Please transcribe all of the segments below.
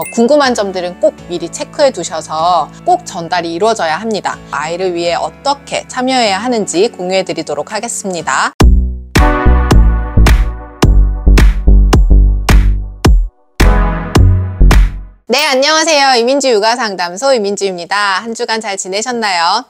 궁금한 점들은 꼭 미리 체크해 두셔서 꼭 전달이 이루어져야 합니다. 아이를 위해 어떻게 참여해야 하는지 공유해 드리도록 하겠습니다. 네, 안녕하세요. 이민지 육아상담소 이민지입니다. 한 주간 잘 지내셨나요?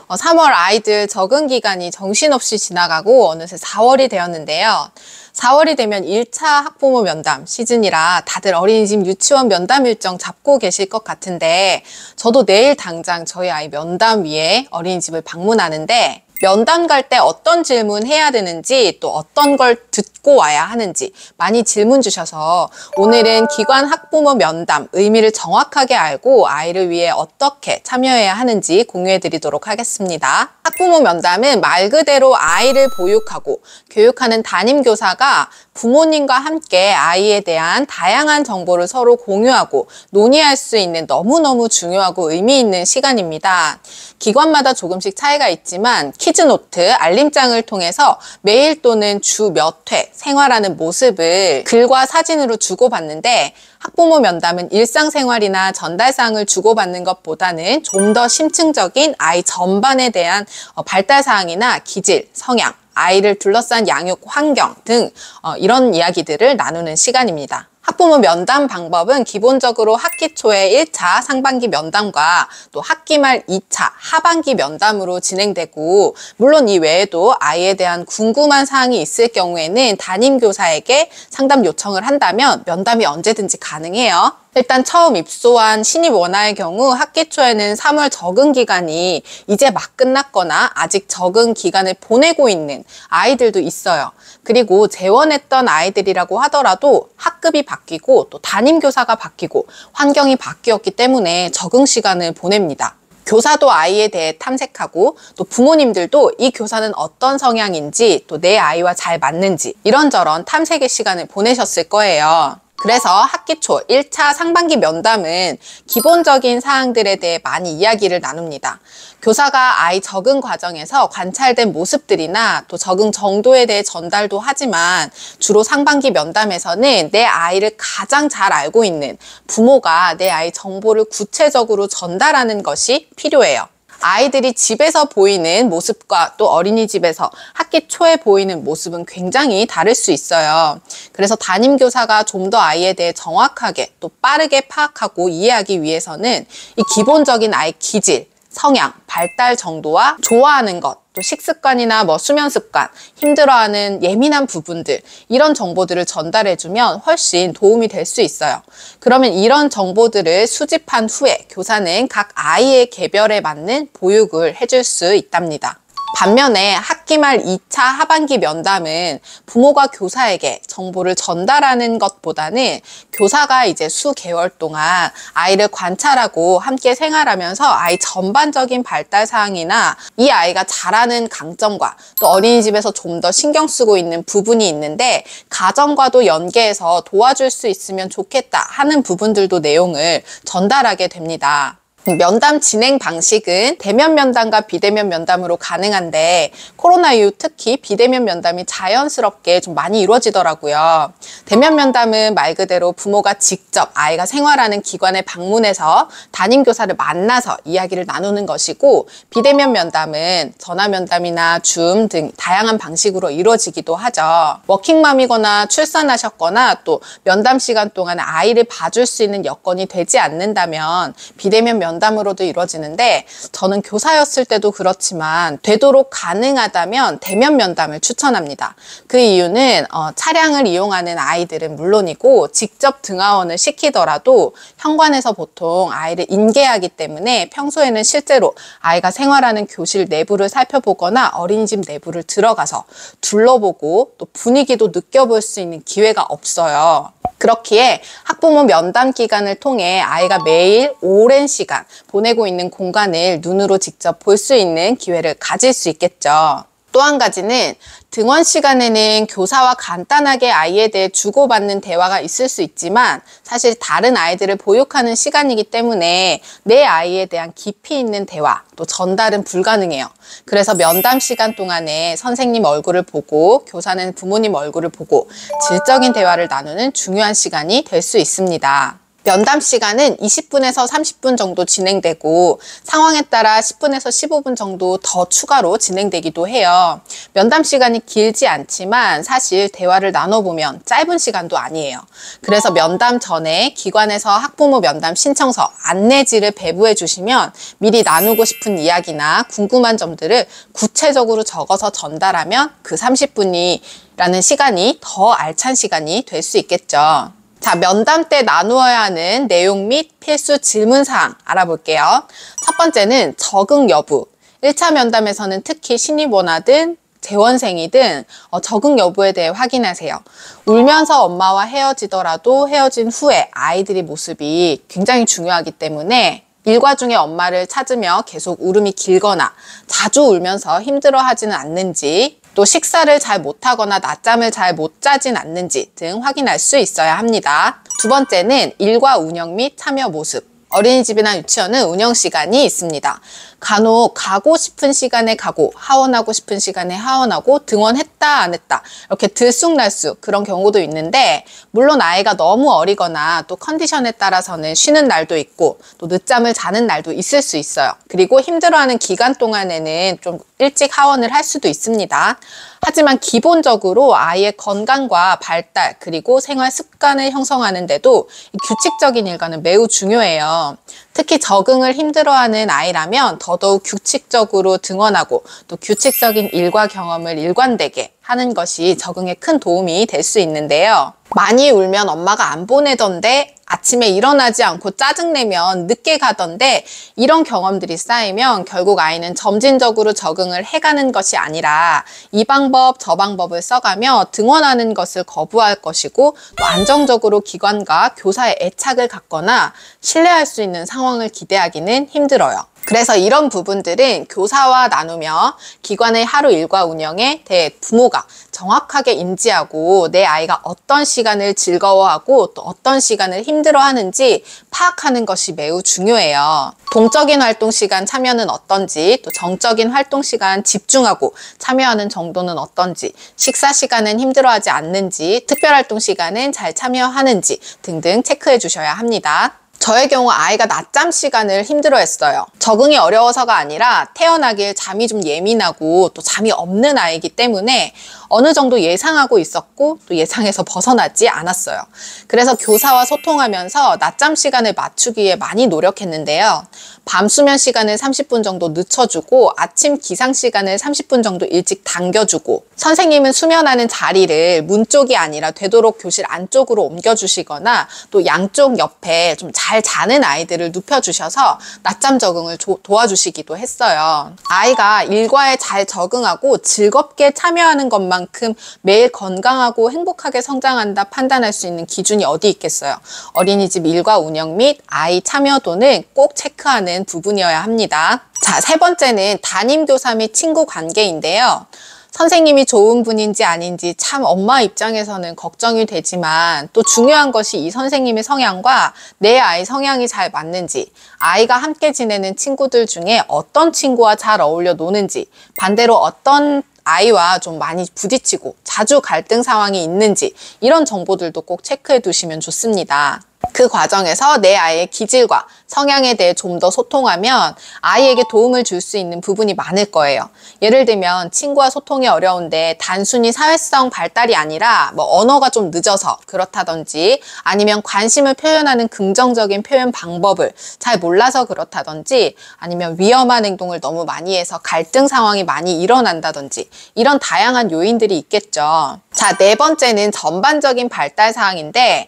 3월 아이들 적응 기간이 정신없이 지나가고 어느새 4월이 되었는데요. 4월이 되면 1차 학부모 면담 시즌이라 다들 어린이집 유치원 면담 일정 잡고 계실 것 같은데, 저도 내일 당장 저희 아이 면담 위해 어린이집을 방문하는데, 면담 갈 때 어떤 질문 해야 되는지, 또 어떤 걸 듣고 와야 하는지 많이 질문 주셔서 오늘은 기관 학부모 면담 의미를 정확하게 알고 아이를 위해 어떻게 참여해야 하는지 공유해 드리도록 하겠습니다. 학부모 면담은 말 그대로 아이를 보육하고 교육하는 담임교사가 부모님과 함께 아이에 대한 다양한 정보를 서로 공유하고 논의할 수 있는 너무너무 중요하고 의미 있는 시간입니다. 기관마다 조금씩 차이가 있지만 키즈노트, 알림장을 통해서 매일 또는 주 몇 회 생활하는 모습을 글과 사진으로 주고받는데, 학부모 면담은 일상생활이나 전달사항을 주고받는 것보다는 좀 더 심층적인 아이 전반에 대한 발달사항이나 기질, 성향, 아이를 둘러싼 양육 환경 등 이런 이야기들을 나누는 시간입니다. 학부모 면담 방법은 기본적으로 학기 초에 1차 상반기 면담과 또 학기 말 2차 하반기 면담으로 진행되고, 물론 이 외에도 아이에 대한 궁금한 사항이 있을 경우에는 담임교사에게 상담 요청을 한다면 면담이 언제든지 가능해요. 일단 처음 입소한 신입 원아의 경우 학기 초에는 3월 적응 기간이 이제 막 끝났거나 아직 적응 기간을 보내고 있는 아이들도 있어요. 그리고 재원했던 아이들이라고 하더라도 학급이 바뀌고 또 담임교사가 바뀌고 환경이 바뀌었기 때문에 적응 시간을 보냅니다. 교사도 아이에 대해 탐색하고 또 부모님들도 이 교사는 어떤 성향인지 또 내 아이와 잘 맞는지 이런저런 탐색의 시간을 보내셨을 거예요. 그래서 학기 초 1차 상반기 면담은 기본적인 사항들에 대해 많이 이야기를 나눕니다. 교사가 아이 적응 과정에서 관찰된 모습들이나 또 적응 정도에 대해 전달도 하지만, 주로 상반기 면담에서는 내 아이를 가장 잘 알고 있는 부모가 내 아이 정보를 구체적으로 전달하는 것이 필요해요. 아이들이 집에서 보이는 모습과 또 어린이집에서 학기 초에 보이는 모습은 굉장히 다를 수 있어요. 그래서 담임교사가 좀 더 아이에 대해 정확하게 또 빠르게 파악하고 이해하기 위해서는 이 기본적인 아이 기질, 성향, 발달 정도와 좋아하는 것, 또 식습관이나 수면 습관, 힘들어하는 예민한 부분들, 이런 정보들을 전달해주면 훨씬 도움이 될 수 있어요. 그러면 이런 정보들을 수집한 후에 교사는 각 아이의 개별에 맞는 보육을 해줄 수 있답니다. 반면에 학기 말 2차 하반기 면담은 부모가 교사에게 정보를 전달하는 것보다는 교사가 이제 수개월 동안 아이를 관찰하고 함께 생활하면서 아이 전반적인 발달 사항이나 이 아이가 잘하는 강점과 또 어린이집에서 좀 더 신경 쓰고 있는 부분이 있는데 가정과도 연계해서 도와줄 수 있으면 좋겠다 하는 부분들도 내용을 전달하게 됩니다. 면담 진행 방식은 대면 면담과 비대면 면담으로 가능한데, 코로나 이후 특히 비대면 면담이 자연스럽게 좀 많이 이루어지더라고요. 대면 면담은 말 그대로 부모가 직접 아이가 생활하는 기관에 방문해서 담임교사를 만나서 이야기를 나누는 것이고, 비대면 면담은 전화 면담이나 줌 등 다양한 방식으로 이루어지기도 하죠. 워킹맘이거나 출산하셨거나 또 면담 시간 동안 아이를 봐줄 수 있는 여건이 되지 않는다면 비대면 면담으로도 이루어지는데, 저는 교사였을 때도 그렇지만 되도록 가능하다면 대면 면담을 추천합니다. 그 이유는 차량을 이용하는 아이들은 물론이고 직접 등하원을 시키더라도 현관에서 보통 아이를 인계하기 때문에 평소에는 실제로 아이가 생활하는 교실 내부를 살펴보거나 어린이집 내부를 들어가서 둘러보고 또 분위기도 느껴볼 수 있는 기회가 없어요. 그렇기에 학부모 면담 기간을 통해 아이가 매일 오랜 시간 보내고 있는 공간을 눈으로 직접 볼 수 있는 기회를 가질 수 있겠죠. 또 한 가지는 등원 시간에는 교사와 간단하게 아이에 대해 주고받는 대화가 있을 수 있지만 사실 다른 아이들을 보육하는 시간이기 때문에 내 아이에 대한 깊이 있는 대화, 또 전달은 불가능해요. 그래서 면담 시간 동안에 선생님 얼굴을 보고 교사는 부모님 얼굴을 보고 질적인 대화를 나누는 중요한 시간이 될 수 있습니다. 면담 시간은 20분에서 30분 정도 진행되고 상황에 따라 10분에서 15분 정도 더 추가로 진행되기도 해요. 면담 시간이 길지 않지만 사실 대화를 나눠보면 짧은 시간도 아니에요. 그래서 면담 전에 기관에서 학부모 면담 신청서, 안내지를 배부해 주시면 미리 나누고 싶은 이야기나 궁금한 점들을 구체적으로 적어서 전달하면 그 30분이라는 시간이 더 알찬 시간이 될 수 있겠죠. 자, 면담 때 나누어야 하는 내용 및 필수 질문사항 알아볼게요. 첫 번째는 적응 여부. 1차 면담에서는 특히 신입원화든 재원생이든 적응 여부에 대해 확인하세요. 울면서 엄마와 헤어지더라도 헤어진 후에 아이들의 모습이 굉장히 중요하기 때문에 일과 중에 엄마를 찾으며 계속 울음이 길거나 자주 울면서 힘들어하지는 않는지, 또 식사를 잘 못하거나 낮잠을 잘 못 자진 않는지 등 확인할 수 있어야 합니다. 두 번째는 일과 운영 및 참여 모습. 어린이집이나 유치원은 운영 시간이 있습니다. 간혹 가고 싶은 시간에 가고 하원하고 싶은 시간에 하원하고 등원했다 안 했다 이렇게 들쑥날쑥 그런 경우도 있는데, 물론 아이가 너무 어리거나 또 컨디션에 따라서는 쉬는 날도 있고 또 늦잠을 자는 날도 있을 수 있어요. 그리고 힘들어하는 기간 동안에는 좀 일찍 하원을 할 수도 있습니다. 하지만 기본적으로 아이의 건강과 발달 그리고 생활 습관을 형성하는 데도 규칙적인 일과는 매우 중요해요. 특히 적응을 힘들어하는 아이라면 더더욱 규칙적으로 등원하고 또 규칙적인 일과 경험을 일관되게 하는 것이 적응에 큰 도움이 될 수 있는데요. 많이 울면 엄마가 안 보내던데, 아침에 일어나지 않고 짜증내면 늦게 가던데, 이런 경험들이 쌓이면 결국 아이는 점진적으로 적응을 해가는 것이 아니라 이 방법 저 방법을 써가며 등원하는 것을 거부할 것이고, 또 안정적으로 기관과 대교사의 애착을 갖거나 신뢰할 수 있는 상황을 기대하기는 힘들어요. 그래서 이런 부분들은 교사와 나누며 기관의 하루 일과 운영에 대해 부모가 정확하게 인지하고 내 아이가 어떤 시간을 즐거워하고 또 어떤 시간을 힘들어하는지 파악하는 것이 매우 중요해요. 동적인 활동 시간 참여는 어떤지, 또 정적인 활동 시간 집중하고 참여하는 정도는 어떤지, 식사 시간은 힘들어하지 않는지, 특별 활동 시간은 잘 참여하는지 등등 체크해 주셔야 합니다. 저의 경우 아이가 낮잠 시간을 힘들어했어요. 적응이 어려워서가 아니라 태어나길 잠이 좀 예민하고 또 잠이 없는 아이이기 때문에 어느 정도 예상하고 있었고 또 예상에서 벗어나지 않았어요. 그래서 교사와 소통하면서 낮잠 시간을 맞추기 위해 많이 노력했는데요. 밤 수면 시간을 30분 정도 늦춰주고 아침 기상 시간을 30분 정도 일찍 당겨주고, 선생님은 수면하는 자리를 문 쪽이 아니라 되도록 교실 안쪽으로 옮겨주시거나 또 양쪽 옆에 좀 잘 자는 아이들을 눕혀주셔서 낮잠 적응을 도와주시기도 했어요. 아이가 일과에 잘 적응하고 즐겁게 참여하는 것만큼 매일 건강하고 행복하게 성장한다 판단할 수 있는 기준이 어디 있겠어요. 어린이집 일과 운영 및 아이 참여도는 꼭 체크하는 부분이어야 합니다. 자, 세 번째는 담임교사 및 친구 관계인데요. 선생님이 좋은 분인지 아닌지 참 엄마 입장에서는 걱정이 되지만, 또 중요한 것이 이 선생님의 성향과 내 아이 성향이 잘 맞는지, 아이가 함께 지내는 친구들 중에 어떤 친구와 잘 어울려 노는지, 반대로 어떤 아이와 좀 많이 부딪히고 자주 갈등 상황이 있는지, 이런 정보들도 꼭 체크해 두시면 좋습니다. 그 과정에서 내 아이의 기질과 성향에 대해 좀 더 소통하면 아이에게 도움을 줄 수 있는 부분이 많을 거예요. 예를 들면 친구와 소통이 어려운데 단순히 사회성 발달이 아니라 언어가 좀 늦어서 그렇다든지, 아니면 관심을 표현하는 긍정적인 표현 방법을 잘 몰라서 그렇다든지, 아니면 위험한 행동을 너무 많이 해서 갈등 상황이 많이 일어난다든지, 이런 다양한 요인들이 있겠죠. 자, 네 번째는 전반적인 발달 사항인데,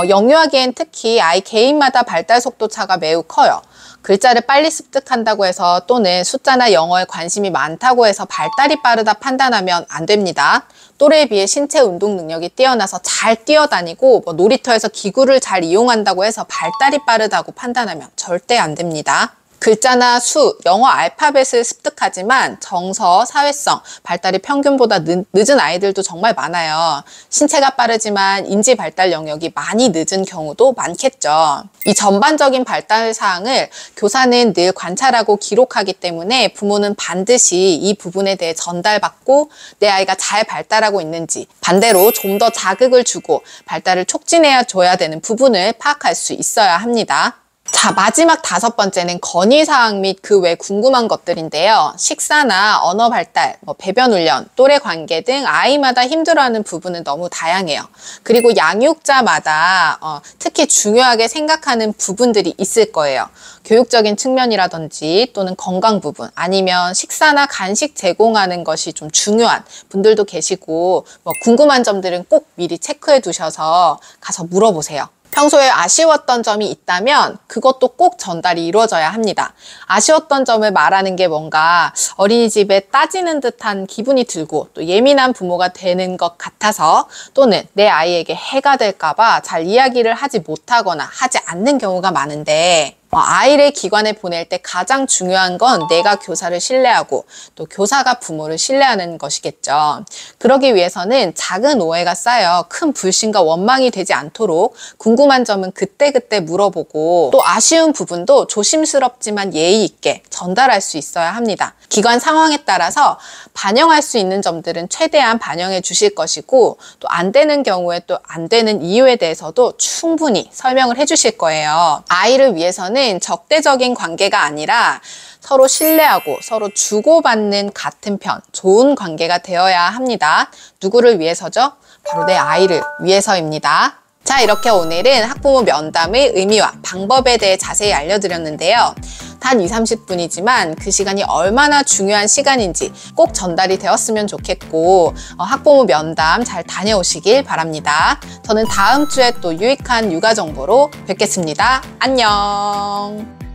영유아기엔 특히 아이 개인마다 발달 속도 차가 매우 커요. 글자를 빨리 습득한다고 해서, 또는 숫자나 영어에 관심이 많다고 해서 발달이 빠르다 판단하면 안 됩니다. 또래에 비해 신체 운동 능력이 뛰어나서 잘 뛰어다니고 놀이터에서 기구를 잘 이용한다고 해서 발달이 빠르다고 판단하면 절대 안 됩니다. 글자나 수, 영어 알파벳을 습득하지만 정서, 사회성, 발달이 평균보다 늦은 아이들도 정말 많아요. 신체가 빠르지만 인지 발달 영역이 많이 늦은 경우도 많겠죠. 이 전반적인 발달 사항을 교사는 늘 관찰하고 기록하기 때문에 부모는 반드시 이 부분에 대해 전달받고 내 아이가 잘 발달하고 있는지, 반대로 좀 더 자극을 주고 발달을 촉진해 줘야 되는 부분을 파악할 수 있어야 합니다. 자, 마지막 5번째는 건의사항 및 그 외 궁금한 것들인데요. 식사나 언어 발달, 배변 훈련, 또래 관계 등 아이마다 힘들어하는 부분은 너무 다양해요. 그리고 양육자마다 특히 중요하게 생각하는 부분들이 있을 거예요. 교육적인 측면이라든지 또는 건강 부분, 아니면 식사나 간식 제공하는 것이 좀 중요한 분들도 계시고, 궁금한 점들은 꼭 미리 체크해 두셔서 가서 물어보세요. 평소에 아쉬웠던 점이 있다면 그것도 꼭 전달이 이루어져야 합니다. 아쉬웠던 점을 말하는 게 뭔가 어린이집에 따지는 듯한 기분이 들고 또 예민한 부모가 되는 것 같아서, 또는 내 아이에게 해가 될까봐 잘 이야기를 하지 못하거나 하지 않는 경우가 많은데, 아이를 기관에 보낼 때 가장 중요한 건 내가 교사를 신뢰하고 또 교사가 부모를 신뢰하는 것이겠죠. 그러기 위해서는 작은 오해가 쌓여 큰 불신과 원망이 되지 않도록 궁금한 점은 그때그때 물어보고, 또 아쉬운 부분도 조심스럽지만 예의 있게 전달할 수 있어야 합니다. 기관 상황에 따라서 반영할 수 있는 점들은 최대한 반영해 주실 것이고, 또 안 되는 경우에 또 안 되는 이유에 대해서도 충분히 설명을 해 주실 거예요. 아이를 위해서는 적대적인 관계가 아니라 서로 신뢰하고 서로 주고받는 같은 편, 좋은 관계가 되어야 합니다. 누구를 위해서죠? 바로 내 아이를 위해서입니다. 자, 이렇게 오늘은 학부모 면담의 의미와 방법에 대해 자세히 알려드렸는데요. 단 20-30분이지만 그 시간이 얼마나 중요한 시간인지 꼭 전달이 되었으면 좋겠고, 학부모 면담 잘 다녀오시길 바랍니다. 저는 다음 주에 또 유익한 육아 정보로 뵙겠습니다. 안녕.